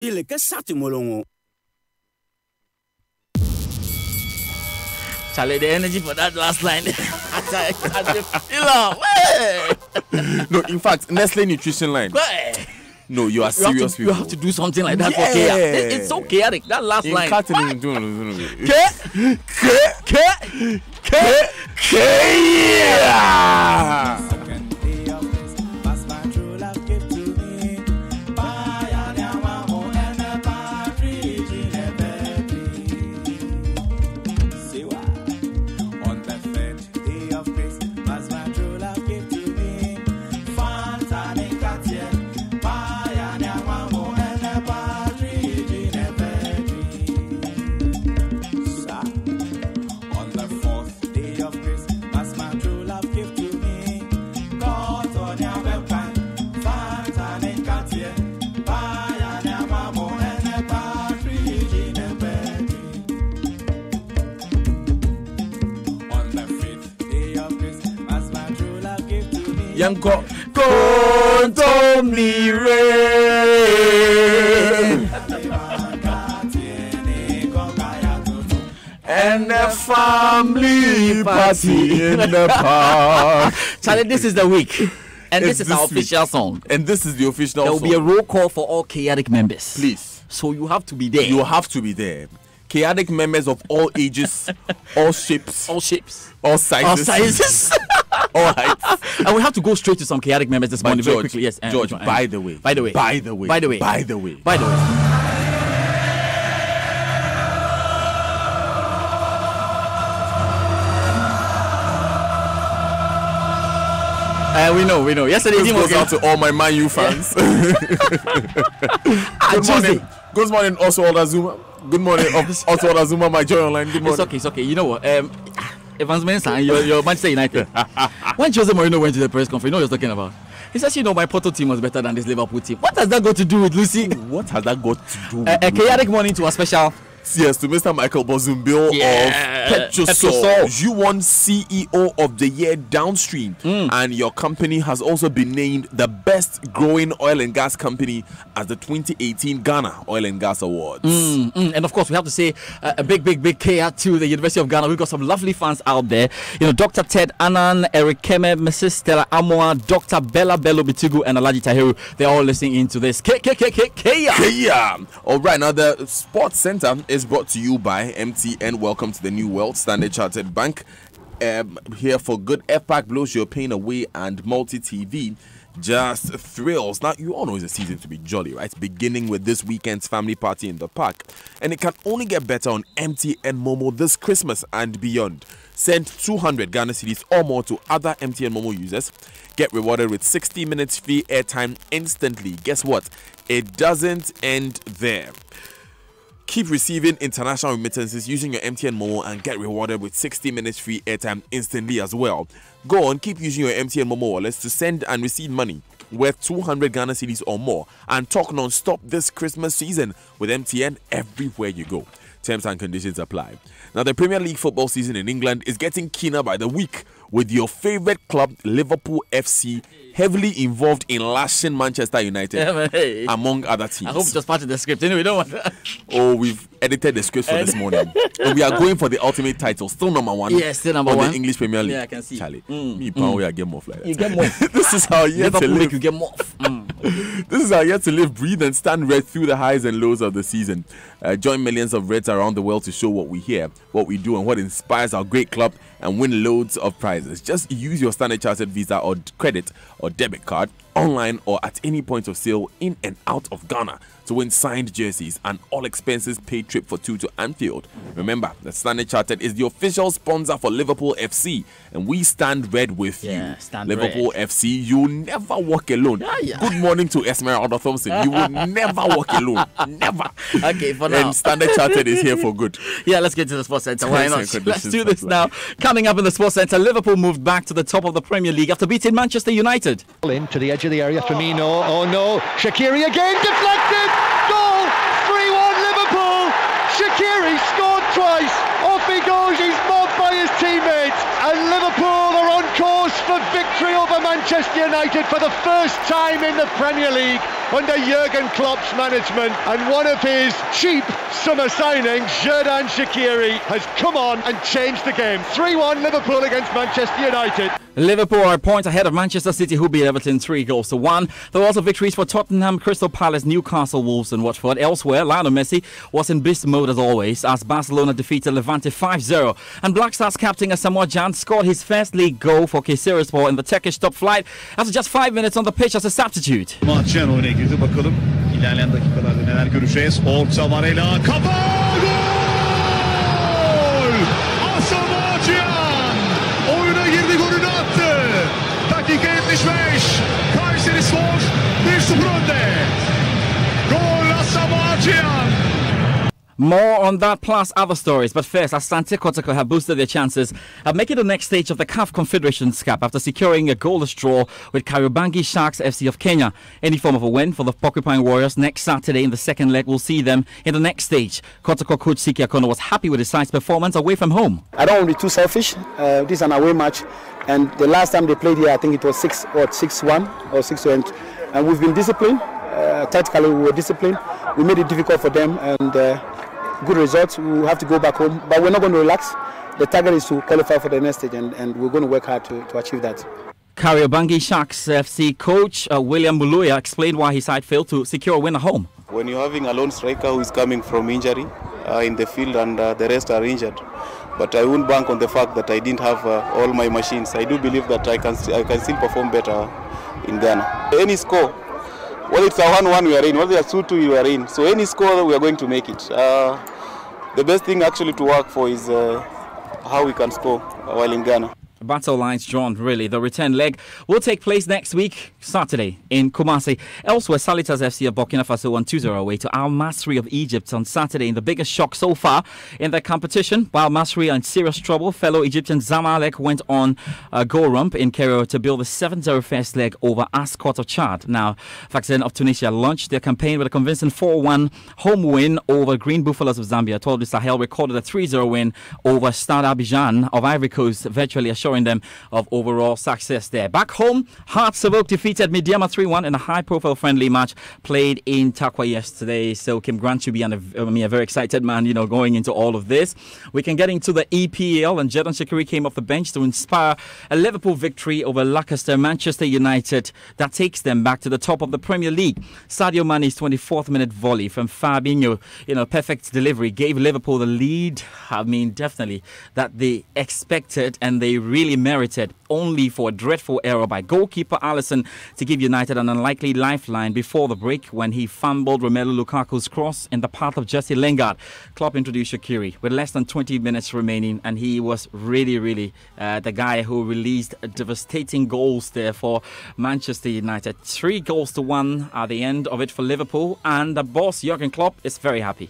Il est que ça tu molongo. Charlie, the energy for that last line. No, in fact, Nestle Nutrition Line. No, you are serious. You have to do something like that for Kea. It's so chaotic. That last line. Yanko Konto Mire and the family party in the park. Charlie, this is the week. And this is our official song. And this is the official song. There will be a roll call for all chaotic members. Please. So you have to be there. You have to be there. Chaotic members of all ages, all shapes, all shapes, all sizes, all heights. And we have to go straight to some chaotic members this morning very quickly. Yes, George. By the way. We know. Yesterday, this goes out to all my Man U fans. Good morning, Oswald Azuma. Good morning, Oswald Azuma, my Joy Online. Good morning. It's okay. You know what? Evans Mensah, you're Manchester United. When Jose Mourinho went to the press conference, you know what you're talking about? He says, my Porto team was better than this Liverpool team. What has that got to do with Lucy? What has that got to do with a chaotic morning to a special... Yes, to Mr. Michael Bozumbil of Petrosol. You won CEO of the Year Downstream, and your company has also been named the best growing oil and gas company at the 2018 Ghana Oil and Gas Awards. And of course, we have to say a big care to the University of Ghana. We've got some lovely fans out there. Dr. Ted Anan, Eric Keme, Mrs. Stella Amoa, Dr. Bella Bello Bitigu, and Alaji Tahiru. They're all listening into this. Kea. All right, now the Sports Center is brought to you by MTN. Welcome to the new world. Standard Chartered Bank here for good FPAC blows your pain away and multi-TV just thrills. Now you all know it's a season to be jolly, right? Beginning with this weekend's family party in the park, and it can only get better on MTN Momo this Christmas and beyond. Send 200 Ghana cedis or more to other MTN Momo users. Get rewarded with 60 minutes free airtime instantly. Guess what? It doesn't end there. Keep receiving international remittances using your MTN Momo and get rewarded with 60 minutes free airtime instantly as well. Go on, keep using your MTN Momo wallets to send and receive money worth 200 Ghana cedis or more and talk non-stop this Christmas season with MTN everywhere you go. Terms and conditions apply. Now, the Premier League football season in England is getting keener by the week, with your favorite club, Liverpool FC, heavily involved in lashing Manchester United, among other teams. I hope it was part of the script. Anyway, don't want that. Oh, we've edited the script for this morning. And we are going for the ultimate title. Still number one. Yes, still number one. On the English Premier League. Yeah, I can see. Charlie, me, pound, I get more like that. You get more. This is how you Liverpool to live. Make you get more. This is how you have to live, breathe, and stand red through the highs and lows of the season. Join millions of Reds around the world to show what we hear, what we do, and what inspires our great club, and win loads of prizes. Just use your Standard Chartered Visa or credit or debit card online or at any point of sale in and out of Ghana to win signed jerseys and all expenses paid trip for two to Anfield. Remember that Standard Chartered is the official sponsor for Liverpool FC, and we stand red with you. Liverpool red. FC, you never walk alone. Good morning to Esmeralda Thompson. You will never walk alone. Never. Okay, for now. And Standard Chartered is here for good. Yeah, let's get to the Sports Center. Why not? Let's do this now. Coming up in the Sports Center, Liverpool moved back to the top of the Premier League after beating Manchester United. Into the edge of the area, Firmino. Oh no, Shaqiri again, deflected. Goal, 3-1 Liverpool. Shaqiri scored twice. Off he goes, he's mobbed by his teammates. And Liverpool are on course for victory over Manchester United for the first time in the Premier League. under Jurgen Klopp's management, and one of his cheap summer signings, Xherdan Shaqiri, has come on and changed the game. 3-1 Liverpool against Manchester United. Liverpool are a point ahead of Manchester City, who beat Everton 3-1. There were also victories for Tottenham, Crystal Palace, Newcastle, Wolves and Watford. Elsewhere, Lionel Messi was in beast mode as always as Barcelona defeated Levante 5-0. And Black Stars captain Asamoah Gyan scored his first league goal for Kayserispor in the Turkish top flight after just 5 minutes on the pitch as a substitute. Gyan oyuna girdi, bakalım ilerleyen dakikalarda neler göreceğiz. Orta varela, kafa, gol! Asamoah Gyan oyuna girdi, golünü attı. Dakika 75. Kayserispor 1-0 önde. Gol Asamoah Gyan. More on that plus other stories, but first, Asante Kotoko have boosted their chances of making the next stage of the CAF Confederations Cup after securing a goalless draw with Kariobangi Sharks FC of Kenya. Any form of a win for the Porcupine Warriors next Saturday in the second leg will see them in the next stage. Kotoko coach Siki Akono was happy with his side's performance away from home. I don't want to be too selfish. This is an away match, and the last time they played here, I think it was 6-1 or 6-2, and we've been disciplined. Tactically, we were disciplined. We made it difficult for them, and good results. We will have to go back home, but we're not going to relax. The target is to qualify for the next stage, and we're going to work hard to achieve that. Kariobangi Sharks FC coach William Muluya explained why his side failed to secure a win at home. When you're having a lone striker who is coming from injury in the field and the rest are injured, but I won't bank on the fact that I didn't have all my machines. I do believe that I can still perform better in Ghana. Any score, well, it's a 1-1 we are in, well, it's a 2-2 you are in. So any score, we are going to make it. The best thing actually to work for is how we can score while in Ghana. Battle lines drawn, really. The return leg will take place next week, Saturday, in Kumasi. Elsewhere, Salitas FC of Burkina Faso won 2-0 away to Al Masry of Egypt on Saturday in the biggest shock so far in the competition. While Masry are in serious trouble, fellow Egyptian Zamalek went on a goal rump in Cairo to build a 7-0 first leg over Ascot of Chad. Now, Faxen of Tunisia launched their campaign with a convincing 4-1 home win over Green Buffaloes of Zambia. 12 Sahel recorded a 3-0 win over Stade Abidjan of Ivory Coast, virtually assuring them of overall success there. Back home, Hearts of Oak defeated Midiama 3-1 in a high-profile friendly match played in Takwa yesterday. So Kim Grant should be a very excited man, going into all of this. We can get into the EPL, and Xherdan Shaqiri came off the bench to inspire a Liverpool victory over Leicester Manchester United that takes them back to the top of the Premier League. Sadio Mane's 24th minute volley from Fabinho, perfect delivery, gave Liverpool the lead. I mean, definitely that they expected and they really merited, only for a dreadful error by goalkeeper Alisson to give United an unlikely lifeline before the break when he fumbled Romelu Lukaku's cross in the path of Jesse Lingard. Klopp introduced Shaqiri with less than 20 minutes remaining, and he was really the guy who released devastating goals there for Manchester United. 3-1 at the end of it for Liverpool, and the boss Jurgen Klopp is very happy.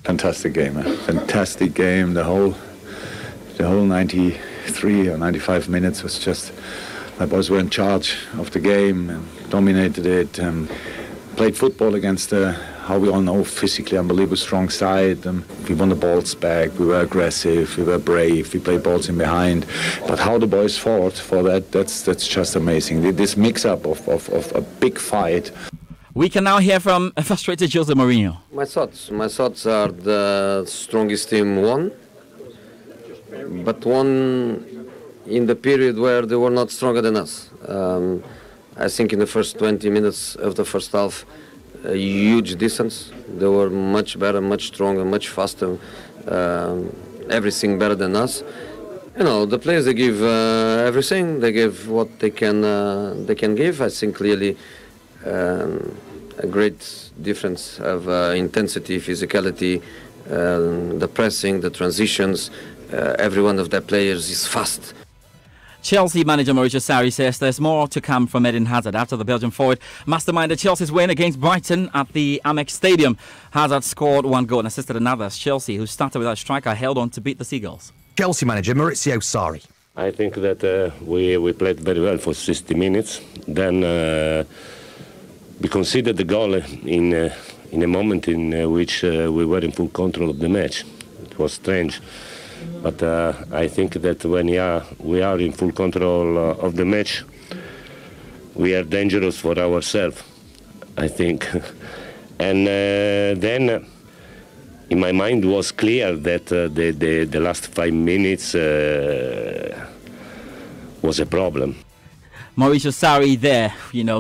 Fantastic game, man. Fantastic game. The whole 93 or 95 minutes was just, my boys were in charge of the game and dominated it, played football against how we all know, physically unbelievable strong side. We won the balls back, we were aggressive, we were brave, we played balls in behind. But how the boys fought for that's just amazing. This mix-up of a big fight. We can now hear from a frustrated Jose Mourinho. My thoughts are the strongest team won, but won in the period where they were not stronger than us. I think in the first 20 minutes of the first half, a huge distance. They were much better, much stronger, much faster, everything better than us. The players, they give everything. They give what they can give. I think clearly a great difference of intensity, physicality, the pressing, the transitions. Every one of their players is fast. Chelsea manager Mauricio Sarri says there's more to come from Eden Hazard after the Belgian forward masterminded Chelsea's win against Brighton at the Amex Stadium. Hazard scored one goal and assisted another as Chelsea, who started without a striker, held on to beat the Seagulls. Chelsea manager Mauricio Sarri. I think that we played very well for 60 minutes. Then we conceded the goal in a moment in which we were in full control of the match. It was strange. But I think that when we are in full control of the match, we are dangerous for ourselves. I think. And then in my mind was clear that the last 5 minutes was a problem. Mauricio Sarri there,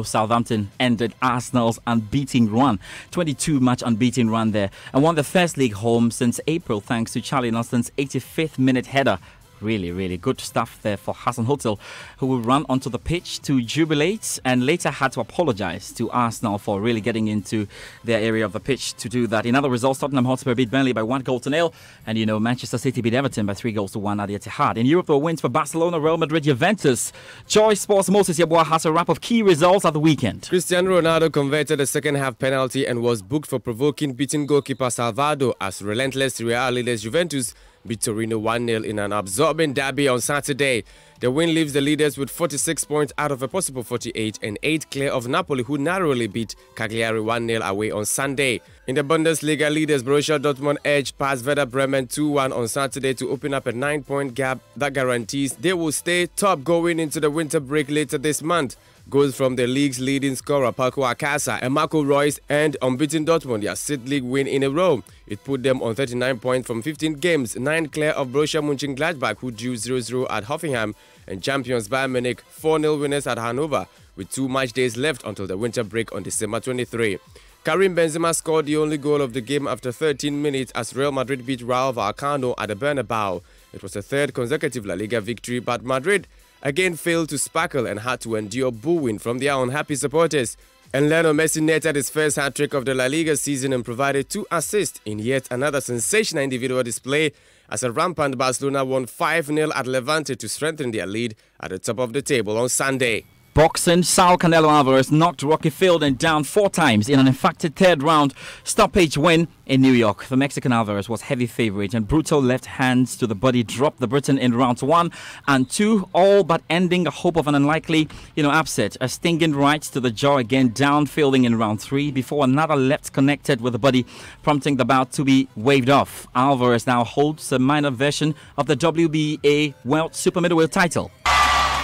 Southampton ended Arsenal's unbeaten run, 22-match unbeaten run there, and won the first league home since April thanks to Charlie Nelson's 85th minute header. Really, really good stuff there for Hassan Hotel, who will run onto the pitch to jubilate and later had to apologise to Arsenal for really getting into their area of the pitch to do that. In other results, Tottenham Hotspur beat Burnley by 1-0, and Manchester City beat Everton by 3-1 at the Etihad. In Europe, there were wins for Barcelona, Real Madrid, Juventus. Joysports Moses Yeboah has a wrap of key results at the weekend. Cristiano Ronaldo converted a second-half penalty and was booked for provoking beating goalkeeper Salvador as relentless Real leaders Juventus beat Torino 1-0 in an absorbing derby on Saturday. The win leaves the leaders with 46 points out of a possible 48 and 8 clear of Napoli, who narrowly beat Cagliari 1-0 away on Sunday. In the Bundesliga, leaders Borussia Dortmund edged past Werder Bremen 2-1 on Saturday to open up a 9-point gap that guarantees they will stay top going into the winter break later this month. Goals from the league's leading scorer Paco Alcácer and Marco Reus and unbeaten Dortmund their 6th league win in a row. It put them on 39 points from 15 games, 9 clear of Borussia Mönchengladbach, who drew 0-0 at Hoffenheim, and champions Bayern Munich 4-0 winners at Hanover, with 2 match days left until the winter break on December 23. Karim Benzema scored the only goal of the game after 13 minutes as Real Madrid beat Rayo Vallecano at the Bernabeu. It was a 3rd consecutive La Liga victory, but Madrid again failed to sparkle and had to endure booing from their unhappy supporters. And Lionel Messi netted his first hat-trick of the La Liga season and provided 2 assists in yet another sensational individual display as a rampant Barcelona won 5-0 at Levante to strengthen their lead at the top of the table on Sunday. Boxing, Saul Canelo Alvarez knocked Rocky Fielding down 4 times in an emphatic 3rd round stoppage win in New York. The Mexican Alvarez was heavy favourite, and brutal left hands to the body dropped the Briton in rounds 1 and 2, all but ending the hope of an unlikely, upset. A stinging right to the jaw again down Fielding in round 3 before another left connected with the body, prompting the bout to be waved off. Alvarez now holds a minor version of the WBA World Super Middleweight title.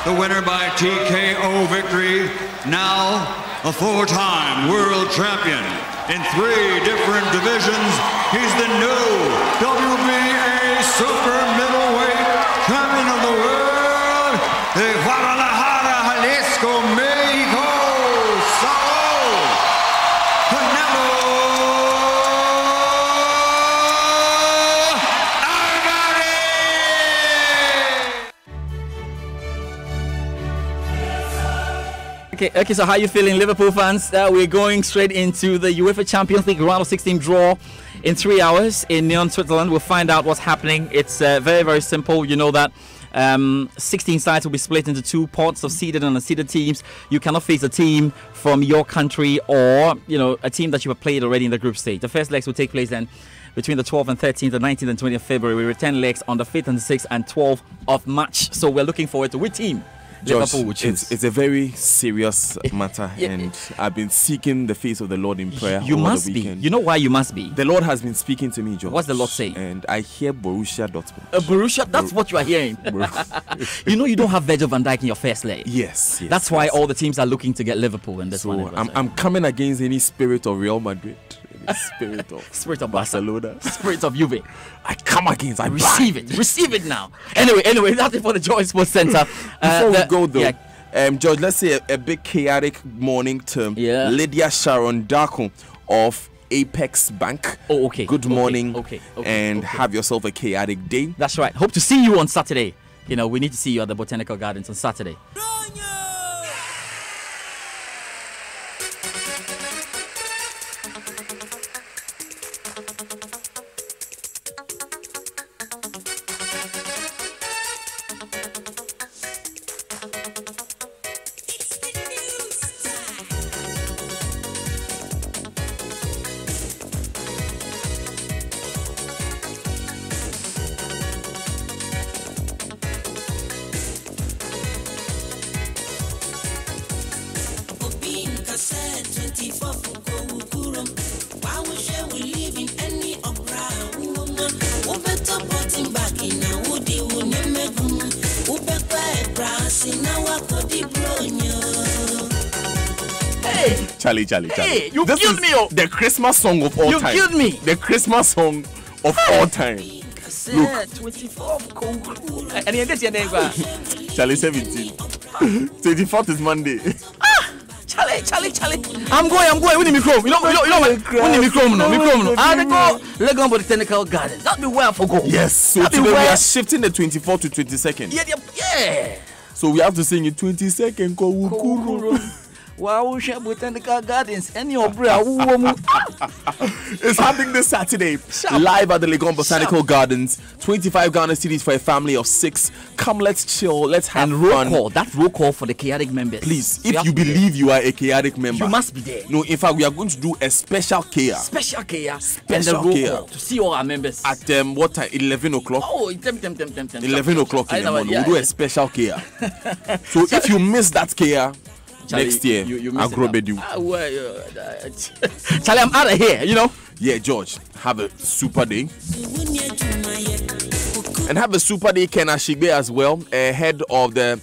The winner by TKO victory, now a 4-time world champion in 3 different divisions. He's the new WBA Super Middleweight Champion of the world, the Guadalajara, Jalisco, Mexico, Saul Canelo Okay, so how are you feeling, Liverpool fans? We're going straight into the UEFA Champions League round of 16 draw in 3 hours in Nyon, Switzerland. We'll find out what's happening. It's very, very simple. You know that 16 sides will be split into 2 pots of seeded and unseeded teams. You cannot face a team from your country or, a team that you have played already in the group stage. The first legs will take place then between the 12th and 13th, the 19th and 20th of February. We return legs on the 5th and 6th and 12th of March. So we're looking forward to which team Josh, Liverpool will choose. It's a very serious matter, and I've been seeking the face of the Lord in prayer. You must be. You know why you must be? The Lord has been speaking to me, Josh. What's the Lord saying? And I hear Borussia Dortmund. Borussia? That's what you are hearing. You don't have Virgil van Dijk in your first leg. Yes. That's why all the teams are looking to get Liverpool in this one. I'm coming against any spirit of Real Madrid. Spirit of Barcelona, spirit of Juve. I come against. I receive it. Receive it now. Anyway, that's it for the Joysports Center. Before we go though, George, let's say a big chaotic morning to Lydia Sharon Darko of Apex Bank. Oh, okay. Good morning. And have yourself a chaotic day. That's right. Hope to see you on Saturday. We need to see you at the Botanical Gardens on Saturday. Charlie. Hey, you This killed is me, oh. the Christmas song of all You time. killed me. The Christmas song of all time. Look. 24th. And this your name, Charlie 17. 24th is Monday. Charlie. I'm going. We need me chrome. You know, we need me chrome. No. I go Legon Botanical Gardens. That'll be where I forgo. Yes. So today we are shifting the 24th to 22nd. Yeah. So we have to sing it 22nd. Kowukuru. Wow, Botanical Gardens. Any of It's happening this Saturday, live at the Legon Botanical Gardens. 25 Ghana cedis for a family of 6. Come, let's chill, let's have fun. Roll call. That roll call for the chaotic members. Please, if you believe you are a chaotic member, you must be there. No, in fact, we are going to do a special care. Special care. To see all our members. At what time? 11 o'clock? Oh, 11 o'clock in the morning. We'll do a special care. So if you miss that care, Charlie, next year, I'll grow bedu. Charlie, I'm out of here, you know. Yeah, George, have a super day. And have a super day, Ken Ashigbe, as well, ahead of the